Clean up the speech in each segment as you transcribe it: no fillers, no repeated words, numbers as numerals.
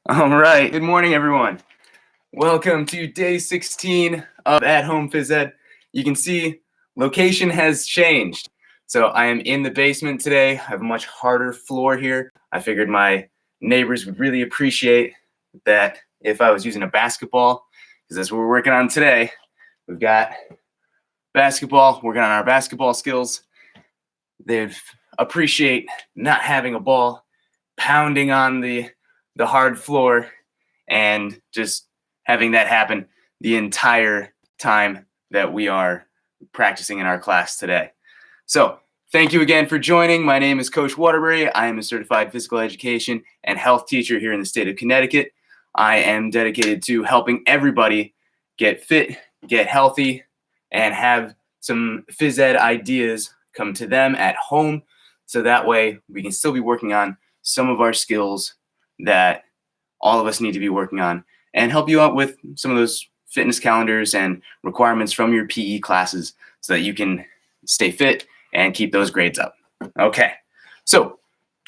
All right. Good morning, everyone. Welcome to day 16 of At Home Phys Ed. You can see location has changed. So I am in the basement today. I have a much harder floor here. I figured my neighbors would really appreciate that if I was using a basketball, because that's what we're working on today. We've got basketball, working on our basketball skills. They'd appreciate not having a ball pounding on the hard floor and just having that happen the entire time that we are practicing in our class today. So thank you again for joining. My name is Coach Waterbury. I am a certified physical education and health teacher here in the state of Connecticut. I am dedicated to helping everybody get fit, get healthy, and have some phys ed ideas come to them at home. So that way we can still be working on some of our skills that all of us need to be working on and help you out with some of those fitness calendars and requirements from your PE classes so that you can stay fit and keep those grades up. Okay, so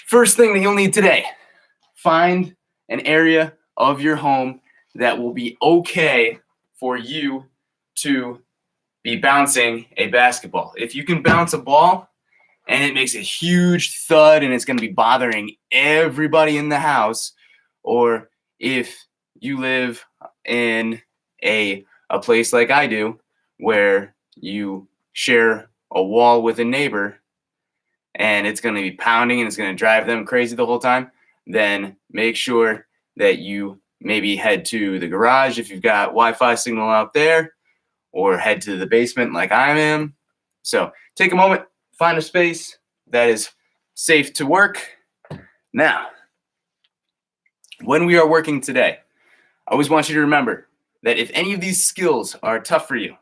first thing that you'll need today, find an area of your home that will be okay for you to be bouncing a basketball. If you can bounce a ball and it makes a huge thud and it's going to be bothering everybody in the house, or if you live in a place like I do where you share a wall with a neighbor and it's going to be pounding and it's going to drive them crazy the whole time, then make sure that you maybe head to the garage if you've got Wi-Fi signal out there, or head to the basement like I am. So take a moment, find a space that is safe to work. Now, when we are working today, I always want you to remember that if any of these skills are tough for you,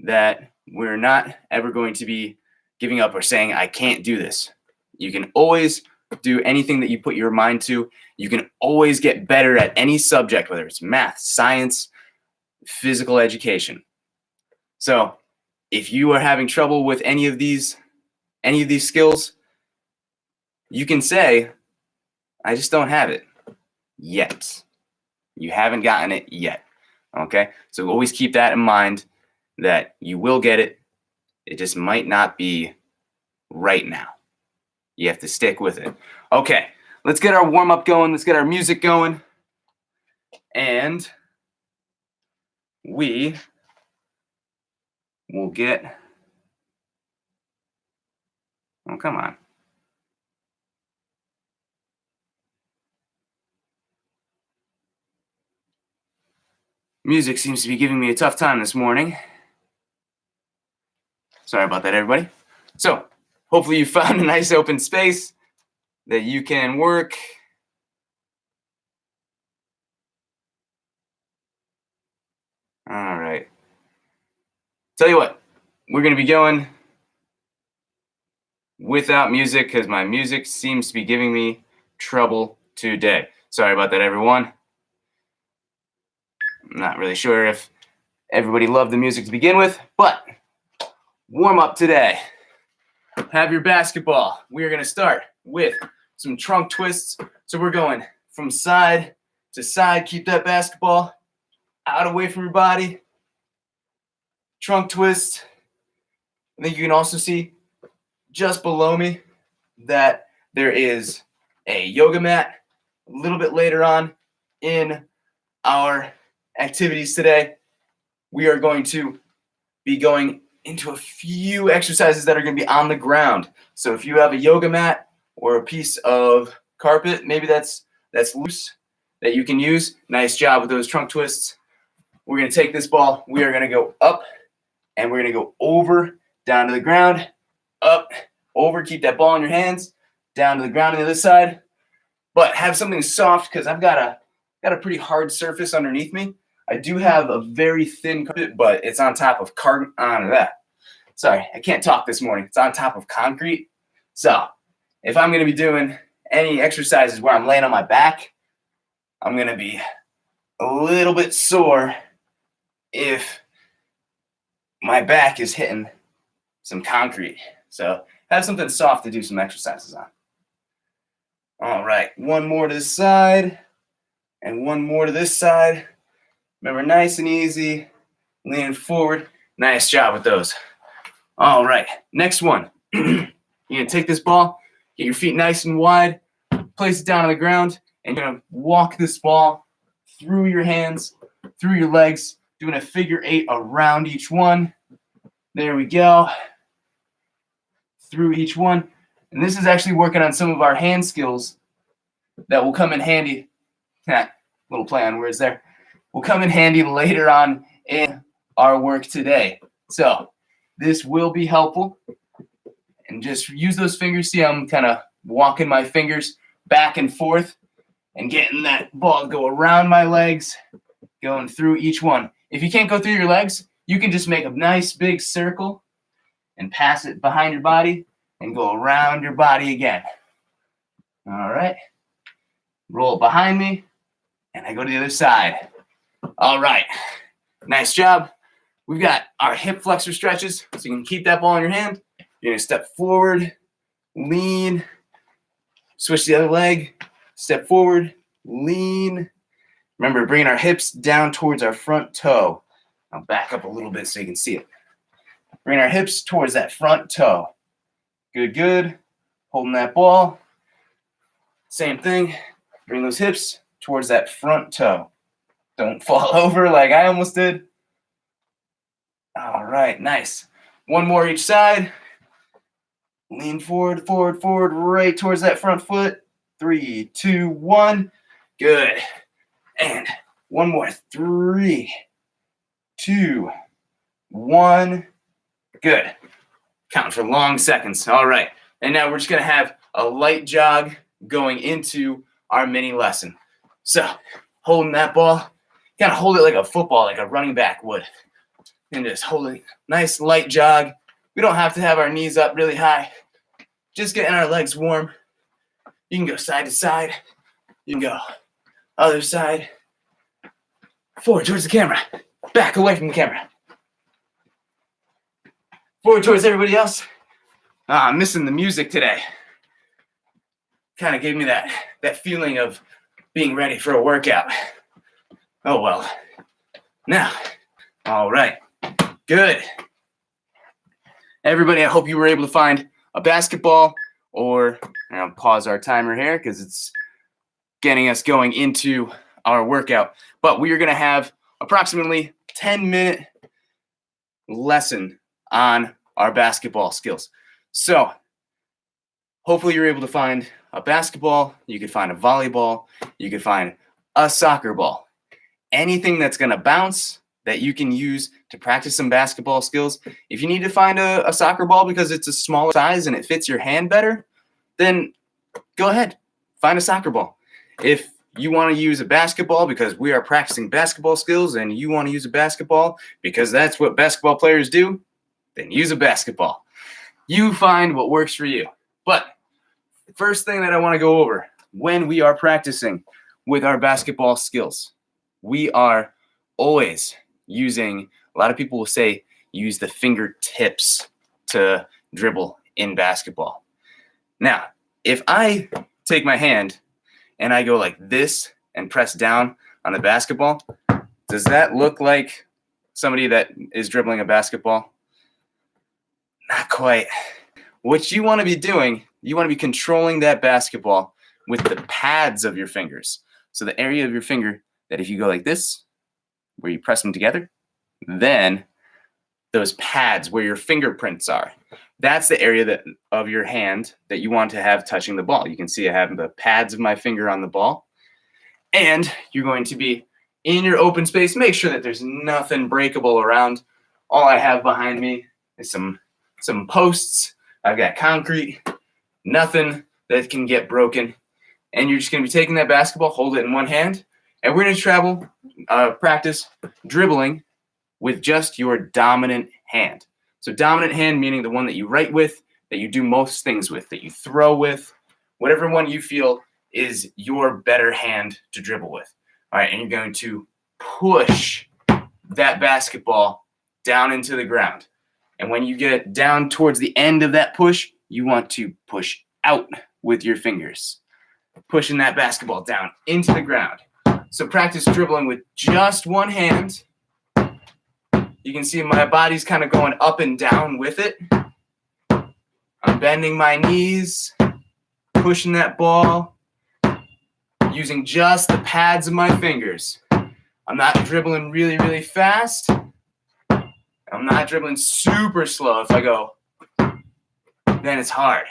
that we're not ever going to be giving up or saying, I can't do this. You can always do anything that you put your mind to. You can always get better at any subject, whether it's math, science, physical education. So if you are having trouble with any of these skills, you can say, I just don't have it yet. You haven't gotten it yet. Okay? So always keep that in mind, that you will get it. It just might not be right now. You have to stick with it. Okay, let's get our warm-up going. Let's get our music going. And we will get... Oh, come on. Music seems to be giving me a tough time this morning. Sorry about that, everybody. So, hopefully you found a nice open space that you can work. All right. Tell you what, we're going to be going without music because my music seems to be giving me trouble today. Sorry about that, everyone. I'm not really sure if everybody loved the music to begin with, but warm up today. Have your basketball. We are going to start with some trunk twists. So we're going from side to side. Keep that basketball out away from your body. Trunk twist. I think you can also see just below me that there is a yoga mat. A little bit later on in our activities today, we are going to be going into a few exercises that are going to be on the ground. So if you have a yoga mat or a piece of carpet, maybe that's loose, that you can use, nice job with those trunk twists. We're going to take this ball, we are going to go up, and we're going to go over, down to the ground, up, over, keep that ball in your hands, down to the ground on the other side. But have something soft, because I've got a pretty hard surface underneath me. I do have a very thin carpet, but it's on top of Sorry, I can't talk this morning. It's on top of concrete. So if I'm going to be doing any exercises where I'm laying on my back, I'm going to be a little bit sore if my back is hitting some concrete. So have something soft to do some exercises on. All right, one more to the side. And one more to this side. Remember, nice and easy, leaning forward. Nice job with those. All right, next one. You're gonna take this ball, get your feet nice and wide, place it down on the ground, and you're gonna walk this ball through your hands, through your legs, doing a figure 8 around each one. There we go. Through each one. And this is actually working on some of our hand skills that will come in handy. Little play on words there. Will come in handy later on in our work today. So this will be helpful. And just use those fingers. See how I'm kind of walking my fingers back and forth and getting that ball to go around my legs, going through each one. If you can't go through your legs, you can just make a nice big circle and pass it behind your body and go around your body again. All right. Roll it behind me, and I go to the other side. All right. Nice job. We've got our hip flexor stretches, so you can keep that ball in your hand. You're going to step forward, lean, switch the other leg, step forward, lean. Remember, bringing our hips down towards our front toe. I'll back up a little bit so you can see it. Bring our hips towards that front toe. Good, good. Holding that ball. Same thing. Bring those hips towards that front toe. Don't fall over like I almost did. All right, nice. One more each side. Lean forward, forward, forward, right towards that front foot. 3, 2, 1. Good. And one more. 3, 2, 1. Good. Counting for long seconds. All right. And now we're just going to have a light jog going into our mini lesson. So holding that ball, kind of hold it like a football, like a running back would. And just hold it. Nice light jog. We don't have to have our knees up really high. Just getting our legs warm. You can go side to side. You can go other side. Forward towards the camera. Back away from the camera. Forward towards everybody else. I'm missing the music today. Kind of gave me that feeling of being ready for a workout. Oh well. Now, all right. Good. Everybody, I hope you were able to find a basketball, or I'll pause our timer here because it's getting us going into our workout. But we are going to have approximately 10-minute lesson on our basketball skills. So hopefully you're able to find a basketball, you could find a volleyball, you could find a soccer ball. Anything that's going to bounce that you can use to practice some basketball skills. If you need to find a soccer ball because it's a smaller size and it fits your hand better, then go ahead, find a soccer ball. If you want to use a basketball because we are practicing basketball skills and you want to use a basketball because that's what basketball players do, then use a basketball. You find what works for you. But the first thing that I want to go over when we are practicing with our basketball skills, we are always using, a lot of people will say, use the fingertips to dribble in basketball. Now, if I take my hand and I go like this and press down on the basketball, does that look like somebody that is dribbling a basketball? Not quite. What you want to be doing, you want to be controlling that basketball with the pads of your fingers. So the area of your finger that if you go like this, where you press them together, then those pads where your fingerprints are, that's the area of your hand that you want to have touching the ball. You can see I have the pads of my finger on the ball. And you're going to be in your open space. Make sure that there's nothing breakable around. All I have behind me is some posts. I've got concrete, nothing that can get broken. And you're just going to be taking that basketball, hold it in one hand, and we're going to practice dribbling with just your dominant hand. So dominant hand meaning the one that you write with, that you do most things with, that you throw with, whatever one you feel is your better hand to dribble with. All right, and you're going to push that basketball down into the ground. And when you get down towards the end of that push, you want to push out with your fingers, pushing that basketball down into the ground. So practice dribbling with just one hand. You can see my body's kind of going up and down with it. I'm bending my knees, pushing that ball, using just the pads of my fingers. I'm not dribbling really, really fast. I'm not dribbling super slow. If I go, then it's hard.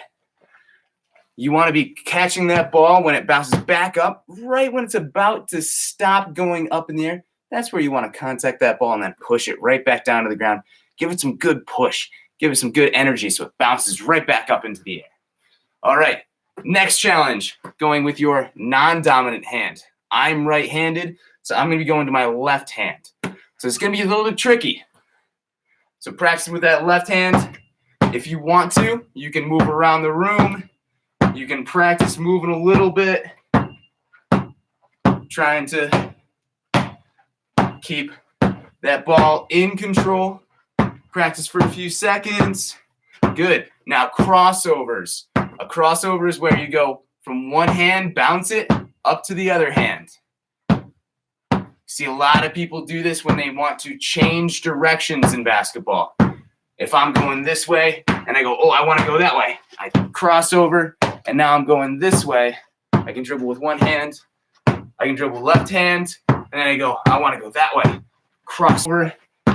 You want to be catching that ball when it bounces back up, right when it's about to stop going up in the air. That's where you want to contact that ball and then push it right back down to the ground. Give it some good push. Give it some good energy so it bounces right back up into the air. All right, next challenge, going with your non-dominant hand. I'm right-handed, so I'm going to be going to my left hand. So it's going to be a little bit tricky. So practice with that left hand. If you want to, you can move around the room. You can practice moving a little bit, trying to keep that ball in control. Practice for a few seconds. Good. Now crossovers. A crossover is where you go from one hand, bounce it, up to the other hand. See a lot of people do this when they want to change directions in basketball. If I'm going this way and I go, oh, I want to go that way, I cross over, and now I'm going this way. I can dribble with one hand. I can dribble left hand, and then I go, I want to go that way. Cross over,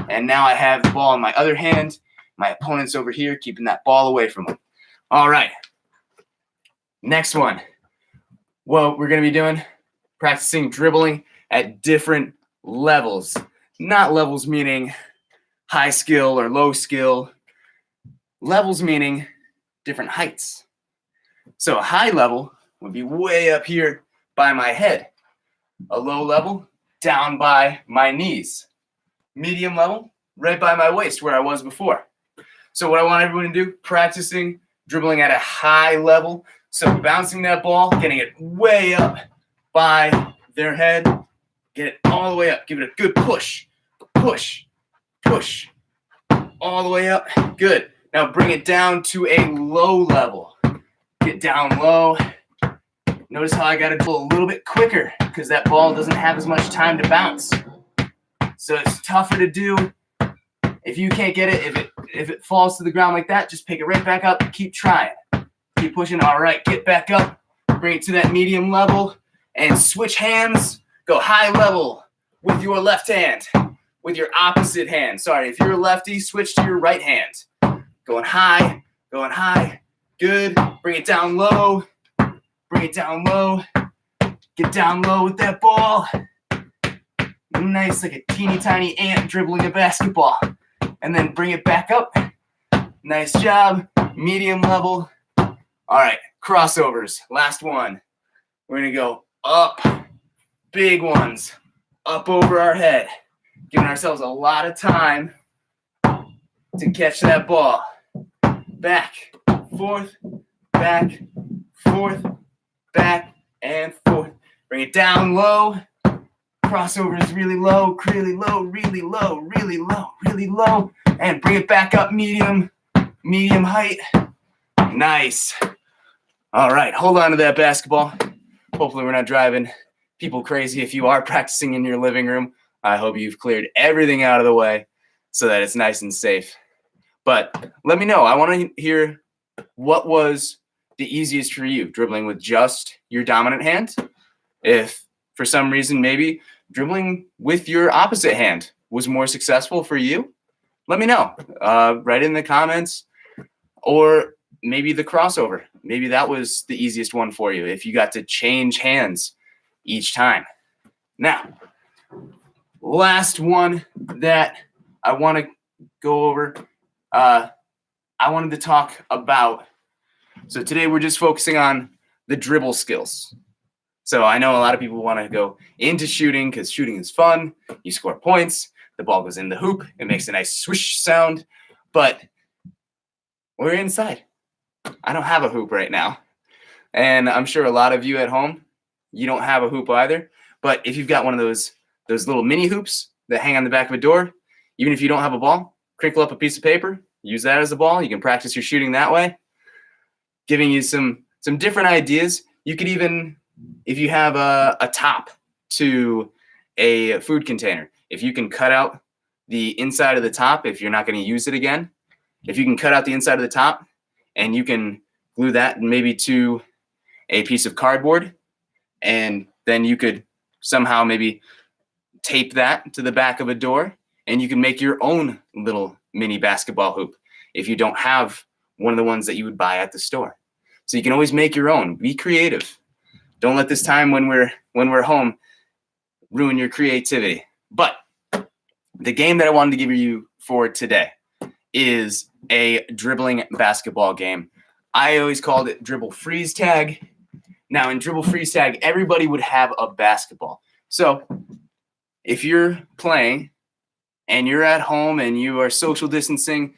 and now I have the ball in my other hand. My opponent's over here, keeping that ball away from him. All right. Next one. What we're going to be doing, practicing dribbling at different levels. Not levels meaning high skill or low skill. Levels meaning different heights. So a high level would be way up here by my head. A low level, down by my knees. Medium level, right by my waist where I was before. So what I want everyone to do, practicing dribbling at a high level. So bouncing that ball, getting it way up by their head. Get it all the way up. Give it a good push. Push. Push. All the way up. Good. Now bring it down to a low level. Get down low. Notice how I got to go a little bit quicker because that ball doesn't have as much time to bounce. So it's tougher to do. If you can't get it, if it falls to the ground like that, just pick it right back up. Keep trying. Keep pushing. All right, get back up. Bring it to that medium level and switch hands. Go high level with your left hand, with your opposite hand. Sorry, if you're a lefty, switch to your right hand. Going high, going high. Good. Bring it down low. Bring it down low. Get down low with that ball. Nice, like a teeny tiny ant dribbling a basketball. And then bring it back up. Nice job. Medium level. All right, crossovers. Last one. We're going to go up. Big ones. Up over our head. Giving ourselves a lot of time to catch that ball. Back, forth, back, forth, back, and forth. Bring it down low. Crossover is really low, really low, really low, really low, really low. And bring it back up medium height. Nice. All right, hold on to that basketball. Hopefully we're not driving people crazy. If you are practicing in your living room, I hope you've cleared everything out of the way so that it's nice and safe. But let me know. I want to hear what was the easiest for you, dribbling with just your dominant hand. If for some reason maybe dribbling with your opposite hand was more successful for you, let me know. Write in the comments, or maybe the crossover. Maybe that was the easiest one for you if you got to change hands each time. Now, last one that I want to go over, I wanted to talk about. So today we're just focusing on the dribble skills. So I know a lot of people want to go into shooting because shooting is fun. You score points. The ball goes in the hoop. It makes a nice swish sound. But we're inside. I don't have a hoop right now. And I'm sure a lot of you at home, you don't have a hoop either. But if you've got one of those little mini hoops that hang on the back of a door, even if you don't have a ball, crinkle up a piece of paper, use that as a ball. You can practice your shooting that way. Giving you some different ideas. You could even, if you have a top to a food container. If you can cut out the inside of the top, if you're not going to use it again, if you can cut out the inside of the top and you can glue that maybe to a piece of cardboard, and then you could somehow maybe tape that to the back of a door, and you can make your own little mini basketball hoop if you don't have one of the ones that you would buy at the store. So you can always make your own. Be creative. Don't let this time when we're home ruin your creativity. But the game that I wanted to give you for today is a dribbling basketball game. I always called it dribble freeze tag. Now in dribble freeze tag, everybody would have a basketball. So if you're playing and you're at home and you are social distancing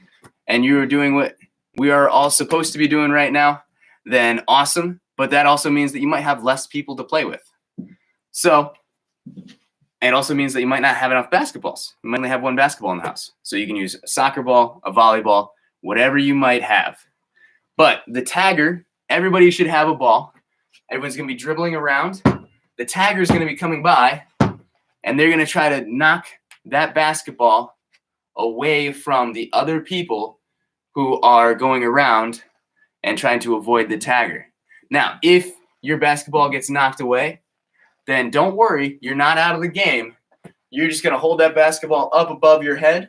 and you are doing what we are all supposed to be doing right now, then awesome. But that also means that you might have less people to play with. So it also means that you might not have enough basketballs. You might only have one basketball in the house. So you can use a soccer ball, a volleyball, whatever you might have. But the tagger, everybody should have a ball. Everyone's going to be dribbling around. The tagger is going to be coming by, and they're going to try to knock that basketball away from the other people who are going around and trying to avoid the tagger. Now, if your basketball gets knocked away, then don't worry, you're not out of the game. You're just going to hold that basketball up above your head,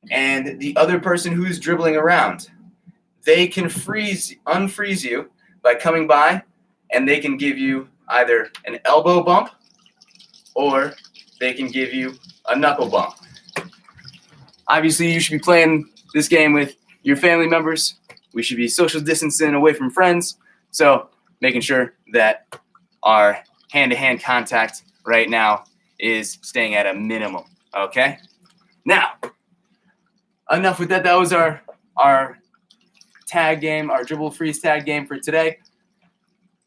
and the other person who's dribbling around, they can unfreeze you by coming by, and they can give you either an elbow bump or they can give you a knuckle bump. Obviously, you should be playing this game with your family members. We should be social distancing away from friends, so making sure that our hand-to-hand contact right now is staying at a minimum, okay? Now, enough with that. That was our tag game, our dribble freeze tag game for today.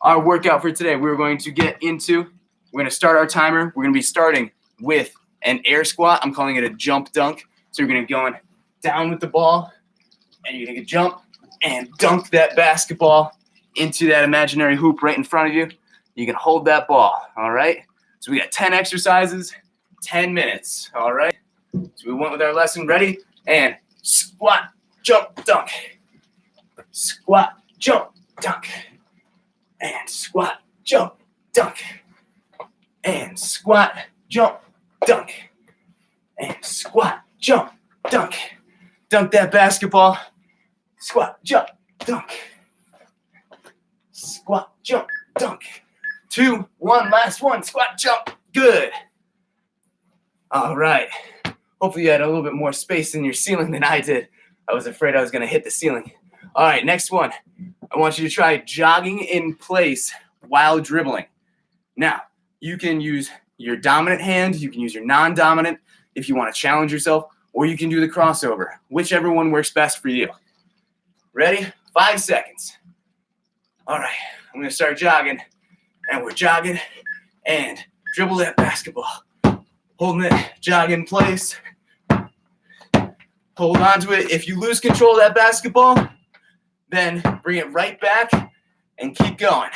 Our workout for today, we're going to start our timer. We're going to be starting with an air squat. I'm calling it a jump dunk. So you're going to be going down with the ball, and you're going to jump and dunk that basketball into that imaginary hoop right in front of you. You can hold that ball, all right? So we got 10 exercises, 10 minutes, all right? So we went with our lesson. Ready? And squat, jump, dunk. Squat, jump, dunk. And squat, jump, dunk. And squat, jump, dunk. And squat, jump, dunk. Dunk that basketball. Squat, jump, dunk. Squat, jump, dunk. 2, 1, last one. Squat, jump. Good. All right. Hopefully you had a little bit more space in your ceiling than I did. I was afraid I was going to hit the ceiling. All right, next one. I want you to try jogging in place while dribbling. Now, you can use your dominant hand. You can use your non-dominant if you want to challenge yourself, or you can do the crossover, whichever one works best for you. Ready? 5 seconds. All right, I'm going to start jogging, and we're jogging, and dribble that basketball. Holding it, jog in place. Hold on to it. If you lose control of that basketball, then bring it right back and keep going.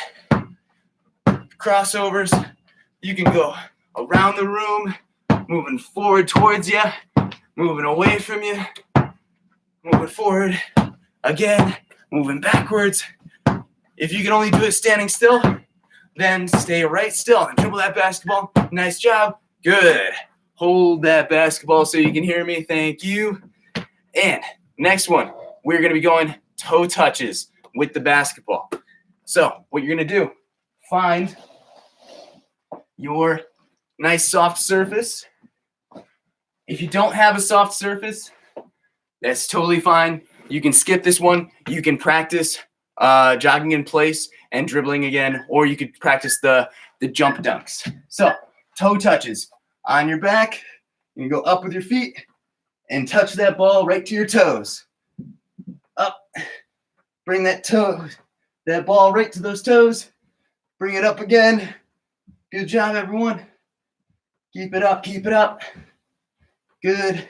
Crossovers, you can go around the room, moving forward towards you, moving away from you, moving forward, again, moving backwards. If you can only do it standing still, then stay right still and dribble that basketball. Nice job. Good. Hold that basketball so you can hear me. Thank you. And next one, we're going to be going toe touches with the basketball. So what you're going to do, find your nice soft surface. If you don't have a soft surface, that's totally fine. You can skip this one. You can practice jogging in place and dribbling again, or you could practice the jump dunks. So toe touches on your back. You can go up with your feet and touch that ball right to your toes. Up. Bring that ball right to those toes. Bring it up again. Good job, everyone. Keep it up, keep it up. Good.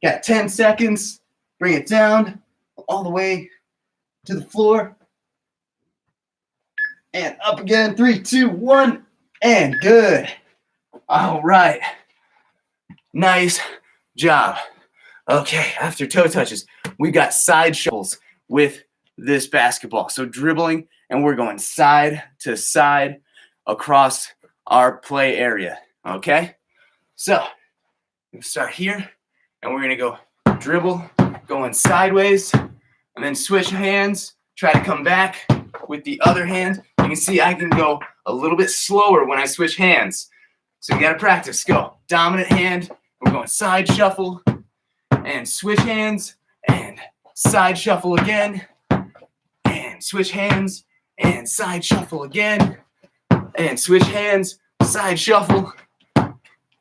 Got 10 seconds. Bring it down all the way to the floor. And up again. 3, 2, 1. And good. All right. Nice job. Okay, after toe touches, we got side shuffles with this basketball. So dribbling, and we're going side to side across our play area. Okay? So we'll start here, and we're gonna go dribble, going sideways, and then switch hands, try to come back with the other hand. You can see I can go a little bit slower when I switch hands. So you gotta practice. Go. Dominant hand, we're going side shuffle, and switch hands, and side shuffle again, and switch hands, and side shuffle again, and switch hands, side shuffle,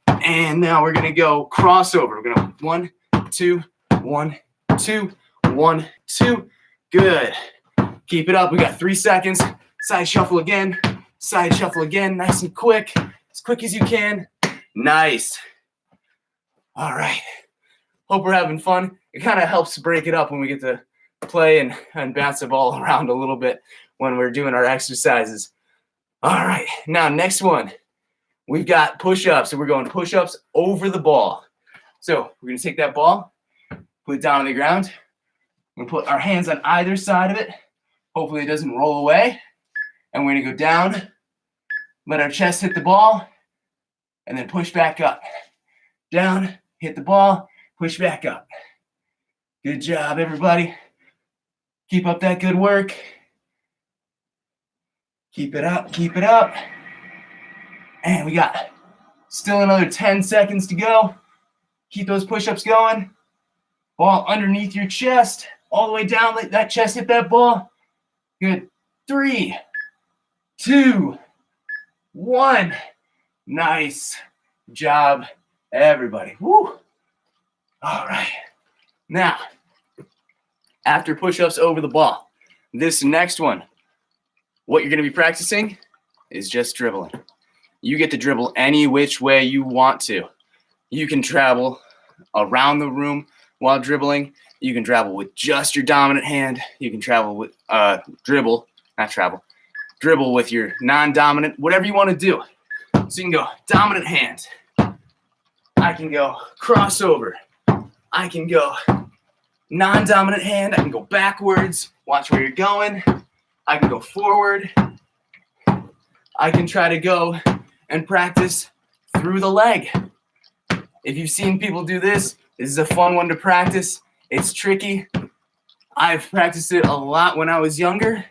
and now we're gonna go crossover. We're gonna 1, 2, 1, 2, 1, 2. Good. Keep it up. We got 3 seconds. Side shuffle again, nice and quick as you can. Nice. All right. Hope we're having fun. It kind of helps break it up when we get to play and bounce the ball around a little bit when we're doing our exercises. All right, now next one. We've got push-ups, so we're going push-ups over the ball. So we're gonna take that ball, put it down on the ground. We're gonna put our hands on either side of it. Hopefully it doesn't roll away. And we're gonna go down, let our chest hit the ball, and then push back up. Down, hit the ball, push back up. Good job, everybody. Keep up that good work. Keep it up, keep it up. And we got still another 10 seconds to go. Keep those push-ups going. Ball underneath your chest, all the way down, let that chest hit that ball. Good. 3, 2, 1. Nice job, everybody. Woo. All right. Now, after push-ups over the ball, this next one, what you're going to be practicing is just dribbling. You get to dribble any which way you want to. You can travel around the room while dribbling. You can travel with just your dominant hand. You can travel with dribble with your non-dominant, whatever you want to do. So you can go dominant hand. I can go crossover. I can go non-dominant hand. I can go backwards. Watch where you're going. I can go forward. I can try to go and practice through the leg. If you've seen people do this, this is a fun one to practice. It's tricky. I've practiced it a lot when I was younger,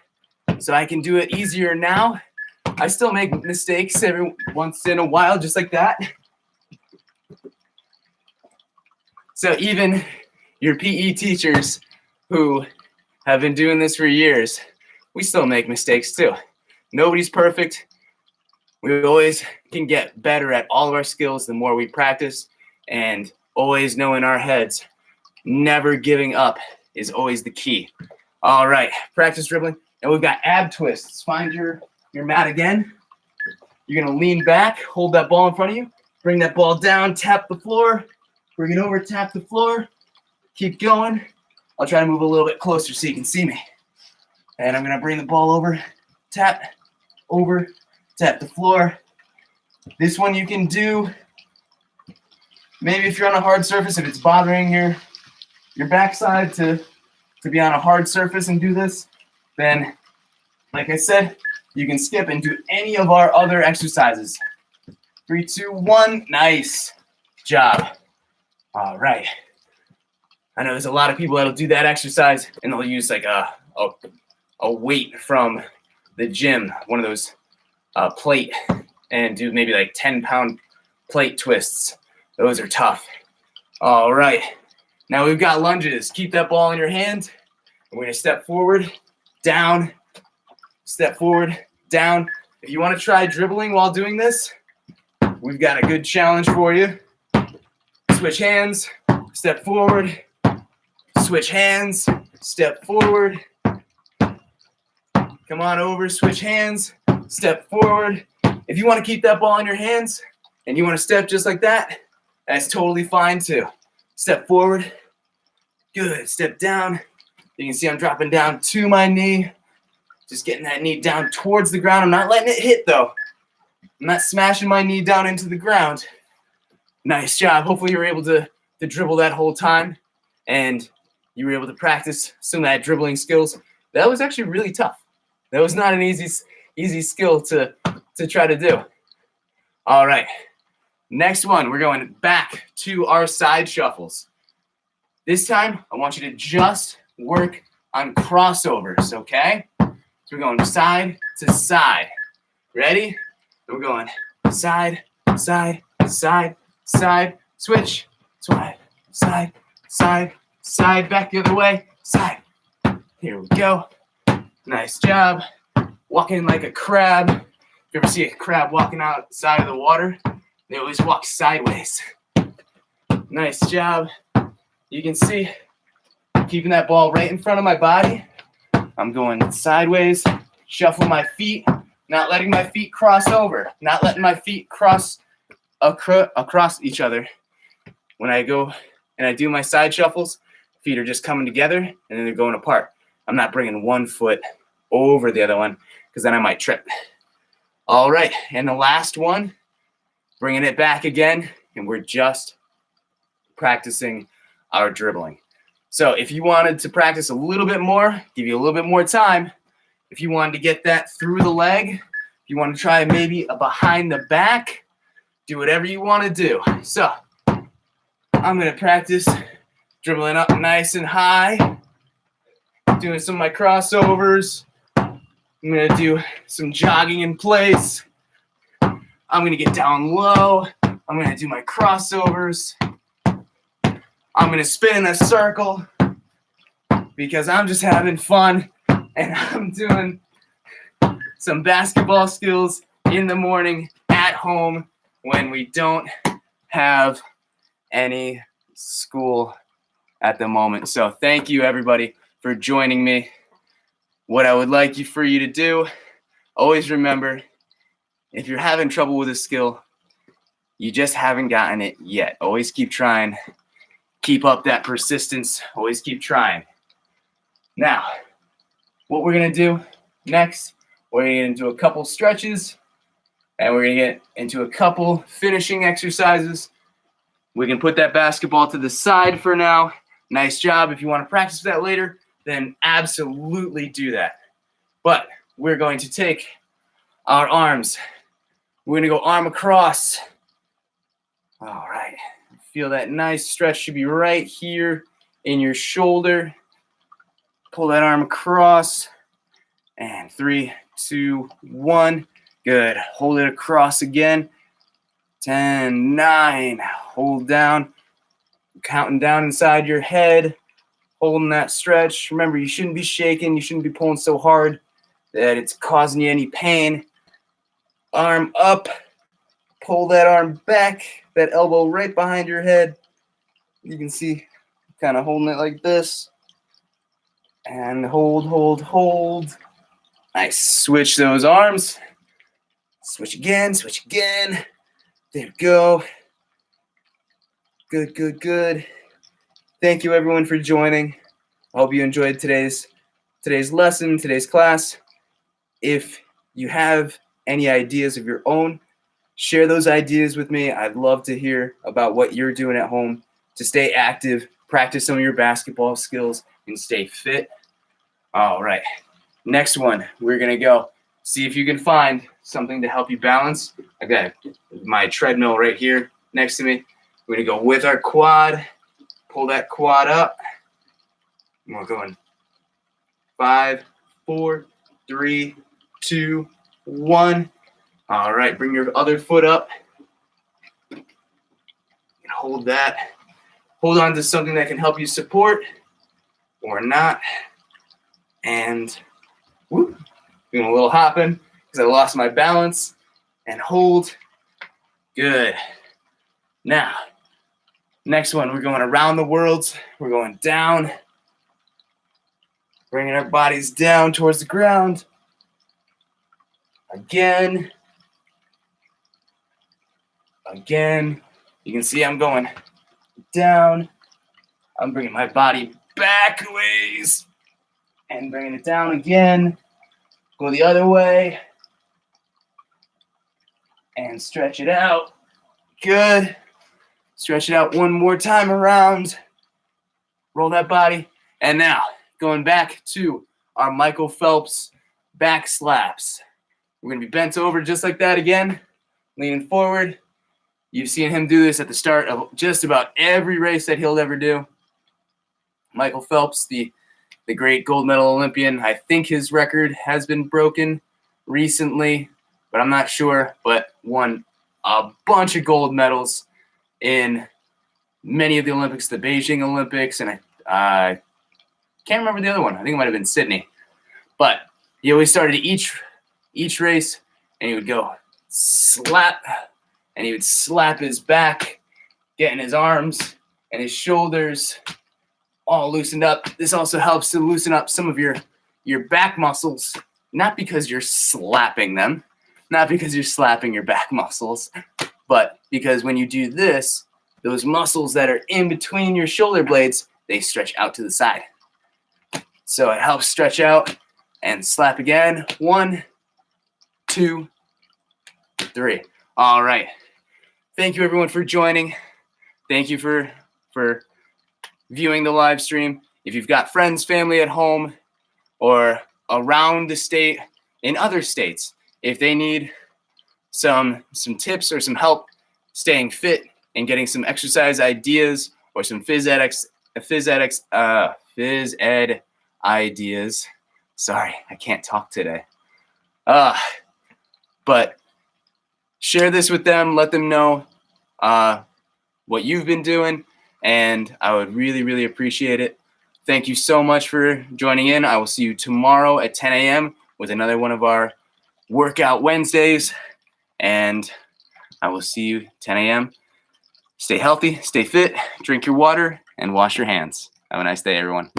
so I can do it easier now. I still make mistakes every once in a while, just like that. So even your PE teachers who have been doing this for years, we still make mistakes too. Nobody's perfect. We always can get better at all of our skills the more we practice, and always know in our heads, never giving up is always the key. All right, practice dribbling. And we've got ab twists. Find your mat again. You're gonna lean back, hold that ball in front of you, bring that ball down, tap the floor, bring it over, tap the floor, keep going. I'll try to move a little bit closer so you can see me. And I'm gonna bring the ball over, tap, over, tap the floor. This one you can do, maybe if you're on a hard surface, if it's bothering your backside to be on a hard surface and do this, then, like I said, you can skip and do any of our other exercises. 3, 2, 1, nice job. All right. I know there's a lot of people that'll do that exercise and they'll use like a weight from the gym, one of those plate, and do maybe like 10-pound plate twists. Those are tough. All right. Now we've got lunges. Keep that ball in your hand. We're going to step forward, down, step forward, down. If you want to try dribbling while doing this, we've got a good challenge for you. Switch hands, step forward, switch hands, step forward. Come on over, switch hands, step forward. If you want to keep that ball in your hands and you want to step just like that, that's totally fine too. Step forward. Good. Step down. You can see I'm dropping down to my knee. Just getting that knee down towards the ground. I'm not letting it hit though. I'm not smashing my knee down into the ground. Nice job. Hopefully you were able to dribble that whole time and you were able to practice some of that dribbling skills. That was actually really tough. That was not an easy skill to try to do. All right. Next one, we're going back to our side shuffles. This time, I want you to just work on crossovers, okay? So we're going side to side. Ready? We're going side, side, side, side, switch, side, side, side, side, back the other way, side. Here we go. Nice job. Walking like a crab. If you ever see a crab walking outside of the water, they always walk sideways. Nice job. You can see, keeping that ball right in front of my body. I'm going sideways, shuffle my feet, not letting my feet cross over, not letting my feet cross across each other. When I go and I do my side shuffles, feet are just coming together and then they're going apart. I'm not bringing one foot over the other one because then I might trip. All right, and the last one, bringing it back again, and we're just practicing our dribbling. So if you wanted to practice a little bit more, give you a little bit more time. If you wanted to get that through the leg, if you want to try maybe a behind the back, do whatever you want to do. So I'm going to practice dribbling up nice and high, doing some of my crossovers. I'm going to do some jogging in place. I'm going to get down low. I'm going to do my crossovers. I'm going to spin in a circle because I'm just having fun and I'm doing some basketball skills in the morning at home when we don't have any school at the moment. So thank you, everybody, for joining me. What I would like for you to do, always remember, if you're having trouble with a skill, you just haven't gotten it yet. Always keep trying. Keep up that persistence. Always keep trying. Now, what we're going to do next, we're going to get into a couple stretches, and we're going to get into a couple finishing exercises. We can put that basketball to the side for now. Nice job. If you want to practice that later, then absolutely do that. But we're going to take our arms. We're going to go arm across. All right. Feel that nice stretch should be right here in your shoulder. Pull that arm across. And 3, 2, 1. Good. Hold it across again. 10, 9. Hold down. Counting down inside your head. Holding that stretch. Remember, you shouldn't be shaking. You shouldn't be pulling so hard that it's causing you any pain. Arm up. Pull that arm back. That elbow right behind your head. You can see kind of holding it like this. And hold, hold, hold. Nice. Switch those arms. Switch again, switch again. There we go. Good, good, good. Thank you, everyone, for joining. I hope you enjoyed today's lesson, today's class. If you have any ideas of your own, share those ideas with me. I'd love to hear about what you're doing at home to stay active, practice some of your basketball skills, and stay fit. All right. Next one, we're going to go see if you can find something to help you balance. I got my treadmill right here next to me. We're going to go with our quad. Pull that quad up. And we're going 5, 4, 3, 2, 1. All right, bring your other foot up. And hold that. Hold on to something that can help you support or not. And whoop, doing a little hopping because I lost my balance. And hold. Good. Now, next one, we're going around the worlds. We're going down. Bringing our bodies down towards the ground. Again. Again. You can see I'm going down. I'm bringing my body back a ways. And bringing it down again. Go the other way. And stretch it out. Good. Stretch it out one more time around. Roll that body. And now, going back to our Michael Phelps back slaps. We're going to be bent over just like that again, leaning forward. You've seen him do this at the start of just about every race that he'll ever do. Michael Phelps, the great gold medal Olympian. I think his record has been broken recently, but I'm not sure, but won a bunch of gold medals in many of the Olympics, the Beijing Olympics, and I can't remember the other one. I think it might have been Sydney. But he always started each race, and he would go slap, and he would slap his back, getting his arms and his shoulders all loosened up. This also helps to loosen up some of your back muscles, not because you're slapping them, not because you're slapping your back muscles, but because when you do this, those muscles that are in between your shoulder blades, they stretch out to the side. So it helps stretch out and slap again. 1, 2, 3. All right. Thank you everyone for joining. Thank you for viewing the live stream. If you've got friends, family at home or around the state, in other states, if they need some tips or some help staying fit and getting some exercise ideas or some phys ed ideas. Sorry, I can't talk today. But share this with them. Let them know what you've been doing, and I would really, really appreciate it. Thank you so much for joining in. I will see you tomorrow at 10 a.m. with another one of our Workout Wednesdays, and I will see you 10 a.m. Stay healthy, stay fit, drink your water, and wash your hands. Have a nice day, everyone.